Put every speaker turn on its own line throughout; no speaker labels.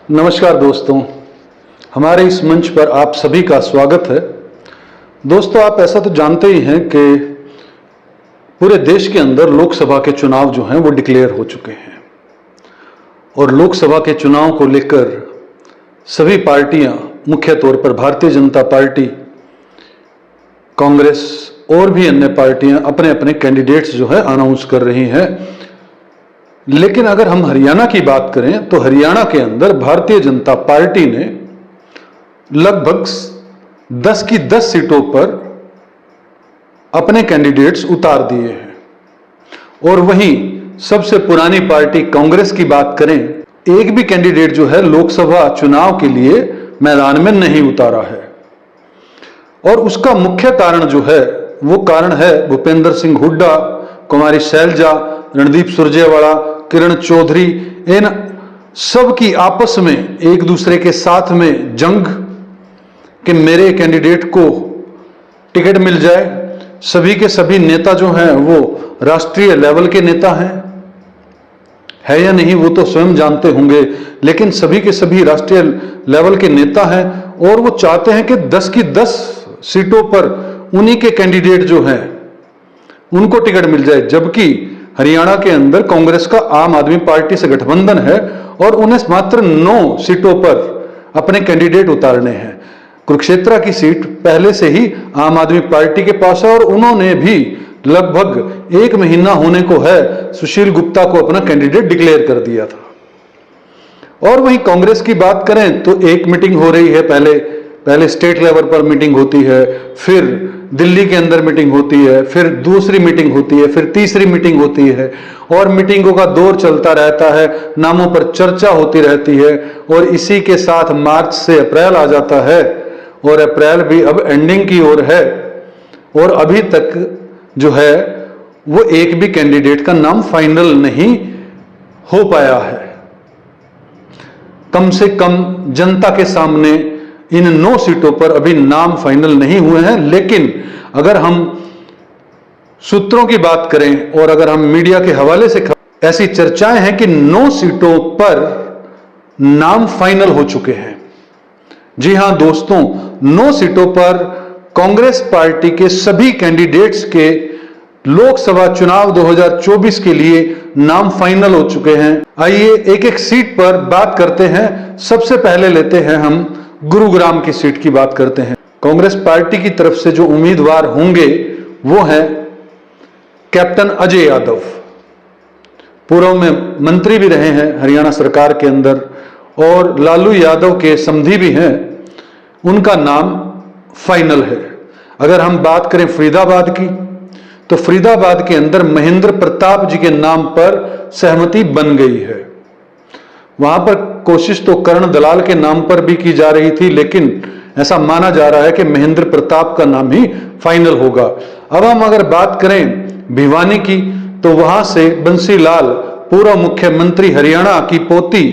नमस्कार दोस्तों, हमारे इस मंच पर आप सभी का स्वागत है। दोस्तों, आप ऐसा तो जानते ही हैं कि पूरे देश के अंदर लोकसभा के चुनाव जो हैं वो डिक्लेयर हो चुके हैं और लोकसभा के चुनाव को लेकर सभी पार्टियां, मुख्य तौर पर भारतीय जनता पार्टी, कांग्रेस और भी अन्य पार्टियां अपने अपने कैंडिडेट्स जो है अनाउंस कर रही हैं। लेकिन अगर हम हरियाणा की बात करें तो हरियाणा के अंदर भारतीय जनता पार्टी ने लगभग 10 की 10 सीटों पर अपने कैंडिडेट्स उतार दिए हैं। और वहीं सबसे पुरानी पार्टी कांग्रेस की बात करें, एक भी कैंडिडेट जो है लोकसभा चुनाव के लिए मैदान में नहीं उतारा है। और उसका मुख्य कारण जो है वो कारण है भूपेंद्र सिंह हुड्डा, कुमारी शैलजा, रणदीप सुरजेवाला, किरण चौधरी, इन सब की आपस में एक दूसरे के साथ में जंग कि मेरे कैंडिडेट को टिकट मिल जाए। सभी के सभी नेता जो हैं वो राष्ट्रीय लेवल के नेता हैं, है या नहीं वो तो स्वयं जानते होंगे, लेकिन सभी के सभी राष्ट्रीय लेवल के नेता हैं और वो चाहते हैं कि 10 की 10 सीटों पर उन्हीं के कैंडिडेट जो हैं उनको टिकट मिल जाए। जबकि हरियाणा के अंदर कांग्रेस का आम आदमी पार्टी से गठबंधन है और उन्हें मात्र 9 सीटों पर अपने कैंडिडेट उतारने हैं। कुरुक्षेत्र की सीट पहले से ही आम आदमी पार्टी के पास है और उन्होंने भी लगभग 1 महीना होने को है सुशील गुप्ता को अपना कैंडिडेट डिक्लेयर कर दिया था। और वहीं कांग्रेस की बात करें तो एक मीटिंग हो रही है, पहले स्टेट लेवल पर मीटिंग होती है, फिर दिल्ली के अंदर मीटिंग होती है, फिर दूसरी मीटिंग होती है, फिर तीसरी मीटिंग होती है और मीटिंगों का दौर चलता रहता है, नामों पर चर्चा होती रहती है। और इसी के साथ मार्च से अप्रैल आ जाता है और अप्रैल भी अब एंडिंग की ओर है और अभी तक जो है वो एक भी कैंडिडेट का नाम फाइनल नहीं हो पाया है। कम से कम जनता के सामने इन 9 सीटों पर अभी नाम फाइनल नहीं हुए हैं। लेकिन अगर हम सूत्रों की बात करें और अगर हम मीडिया के हवाले से, ऐसी चर्चाएं हैं कि 9 सीटों पर नाम फाइनल हो चुके हैं। जी हां दोस्तों, 9 सीटों पर कांग्रेस पार्टी के सभी कैंडिडेट्स के लोकसभा चुनाव 2024 के लिए नाम फाइनल हो चुके हैं। आइए एक एक सीट पर बात करते हैं। सबसे पहले लेते हैं हम गुरुग्राम की सीट की बात करते हैं। कांग्रेस पार्टी की तरफ से जो उम्मीदवार होंगे वो है कैप्टन अजय यादव। पूर्व में मंत्री भी रहे हैं हरियाणा सरकार के अंदर और लालू यादव के समधी भी हैं, उनका नाम फाइनल है। अगर हम बात करें फरीदाबाद की तो फरीदाबाद के अंदर महेंद्र प्रताप जी के नाम पर सहमति बन गई है। वहां पर कोशिश तो करण दलाल के नाम पर भी की जा रही थी, लेकिन ऐसा माना जा रहा है कि महेंद्र प्रताप का नाम ही फाइनल होगा। अब हम अगर बात करें भिवानी की तो वहां से बंसीलाल, पूर्व मुख्यमंत्री हरियाणा की पोती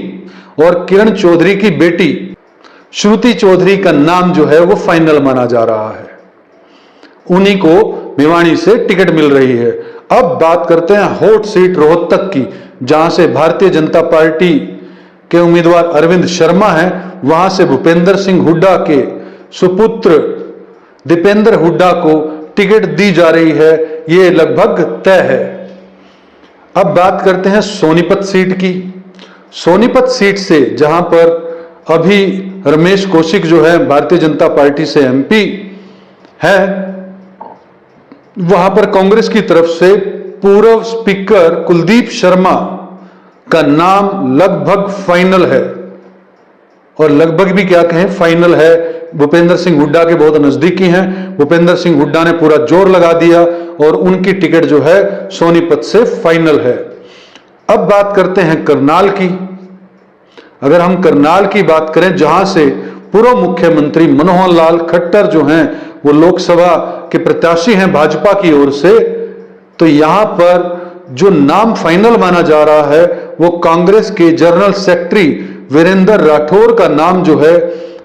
और किरण चौधरी की बेटी श्रुति चौधरी का नाम जो है वो फाइनल माना जा रहा है। उन्हीं को भिवानी से टिकट मिल रही है। अब बात करते हैं हॉट सीट रोहतक की, जहां से भारतीय जनता पार्टी के उम्मीदवार अरविंद शर्मा हैं। वहां से भूपेंद्र सिंह हुड्डा के सुपुत्र दीपेंद्र हुड्डा को टिकट दी जा रही है, ये लगभग तय है। अब बात करते हैं सोनीपत सीट की। सोनीपत सीट से जहां पर अभी रमेश कौशिक जो है भारतीय जनता पार्टी से एमपी है, वहां पर कांग्रेस की तरफ से पूर्व स्पीकर कुलदीप शर्मा का नाम लगभग फाइनल है। और लगभग भी क्या कहें, फाइनल है। भूपेंद्र सिंह हुड्डा के बहुत नजदीकी हैं। भूपेंद्र सिंह हुड्डा ने पूरा जोर लगा दिया और उनकी टिकट जो है सोनीपत से फाइनल है। अब बात करते हैं करनाल की। अगर हम करनाल की बात करें, जहां से पूर्व मुख्यमंत्री मनोहर लाल खट्टर जो हैं वो लोकसभा के प्रत्याशी हैं भाजपा की ओर से, तो यहां पर जो नाम फाइनल माना जा रहा है वो कांग्रेस के जनरल सेक्रेटरी वीरेंद्र राठौर का नाम जो है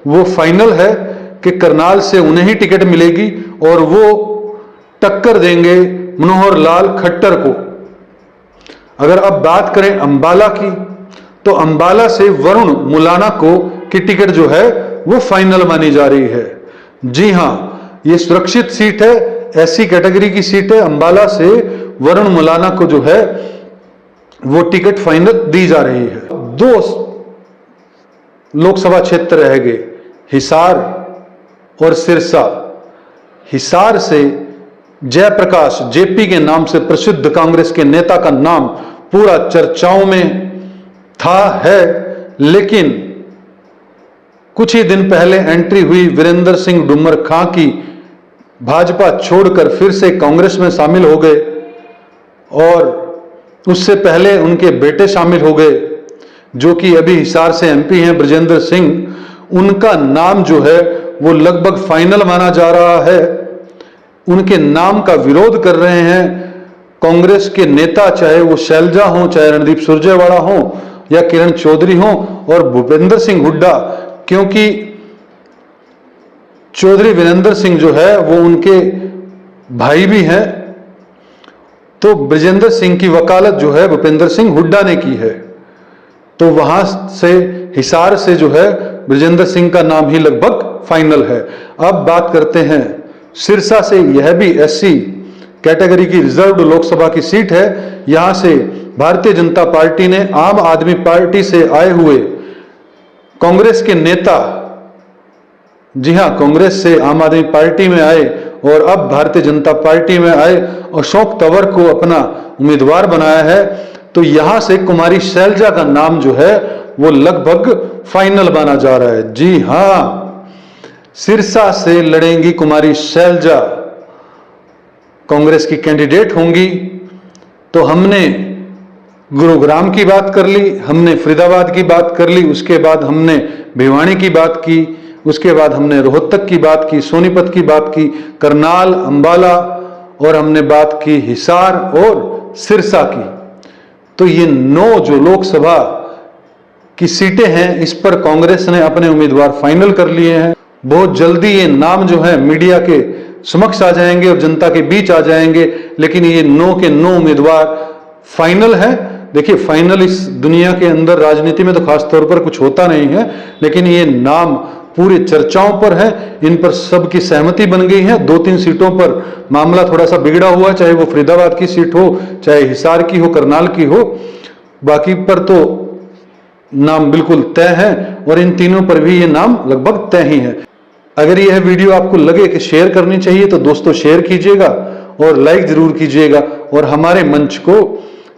वो फाइनल है कि करनाल से उन्हें ही टिकट मिलेगी और वो टक्कर देंगे मनोहर लाल खट्टर को। अगर अब बात करें अंबाला की तो अंबाला से वरुण मुलाना को की टिकट जो है वो फाइनल मानी जा रही है। जी हां, ये सुरक्षित सीट है, ऐसी कैटेगरी की सीट है। अंबाला से वरुण मुलाना को जो है वो टिकट फाइनल दी जा रही है। 2 लोकसभा क्षेत्र रह गए, हिसार और सिरसा। हिसार से जयप्रकाश जेपी के नाम से प्रसिद्ध कांग्रेस के नेता का नाम पूरा चर्चाओं में था है, लेकिन कुछ ही दिन पहले एंट्री हुई वीरेंद्र सिंह डुम्मर खां की भाजपा छोड़कर फिर से कांग्रेस में शामिल हो गए, और उससे पहले उनके बेटे शामिल हो गए जो कि अभी हिसार से एमपी हैं, ब्रजेंद्र सिंह। उनका नाम जो है वो लगभग फाइनल माना जा रहा है। उनके नाम का विरोध कर रहे हैं कांग्रेस के नेता, चाहे वो शैलजा हो, चाहे रणदीप सुरजेवाला हो या किरण चौधरी हो और भूपेंद्र सिंह हुड्डा, क्योंकि चौधरी वीरेंद्र सिंह जो है वो उनके भाई भी हैं। तो ब्रजेंद्र सिंह की वकालत जो है भूपेंद्र सिंह हुड्डा ने की है, तो वहां से हिसार से जो है ब्रजेंद्र सिंह का नाम ही लगभग फाइनल है। अब बात करते हैं सिरसा से। यह भी एससी कैटेगरी की रिजर्व्ड लोकसभा की सीट है। यहां से भारतीय जनता पार्टी ने आम आदमी पार्टी से आए हुए कांग्रेस के नेता, जी हां, कांग्रेस से आम आदमी पार्टी में आए और अब भारतीय जनता पार्टी में आए अशोक तंवर को अपना उम्मीदवार बनाया है। तो यहां से कुमारी शैलजा का नाम जो है वो लगभग फाइनल माना जा रहा है। जी हां, सिरसा से लड़ेंगी कुमारी शैलजा, कांग्रेस की कैंडिडेट होंगी। तो हमने गुरुग्राम की बात कर ली, हमने फरीदाबाद की बात कर ली, उसके बाद हमने भिवानी की बात की, उसके बाद हमने रोहतक की बात की, सोनीपत की बात की, करनाल, अंबाला, और हमने बात की हिसार और सिरसा की। तो ये 9 जो लोकसभा की सीटें हैं, इस पर कांग्रेस ने अपने उम्मीदवार फाइनल कर लिए हैं। बहुत जल्दी ये नाम जो है मीडिया के समक्ष आ जाएंगे और जनता के बीच आ जाएंगे, लेकिन ये 9 के 9 उम्मीदवार फाइनल है। देखिए, फाइनल इस दुनिया के अंदर राजनीति में तो खास तौर पर कुछ होता नहीं है, लेकिन ये नाम पूरी चर्चाओं पर है, इन पर सबकी सहमति बन गई है। 2-3 सीटों पर मामला थोड़ा सा बिगड़ा हुआ, चाहे वो फरीदाबाद की सीट हो, चाहे हिसार की हो, करनाल की हो, बाकी पर तो नाम बिल्कुल तय है, और इन तीनों पर भी ये नाम लगभग तय ही है। अगर यह वीडियो आपको लगे कि शेयर करनी चाहिए तो दोस्तों शेयर कीजिएगा और लाइक जरूर कीजिएगा और हमारे मंच को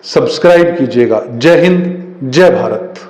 सब्सक्राइब कीजिएगा। जय हिंद, जय भारत।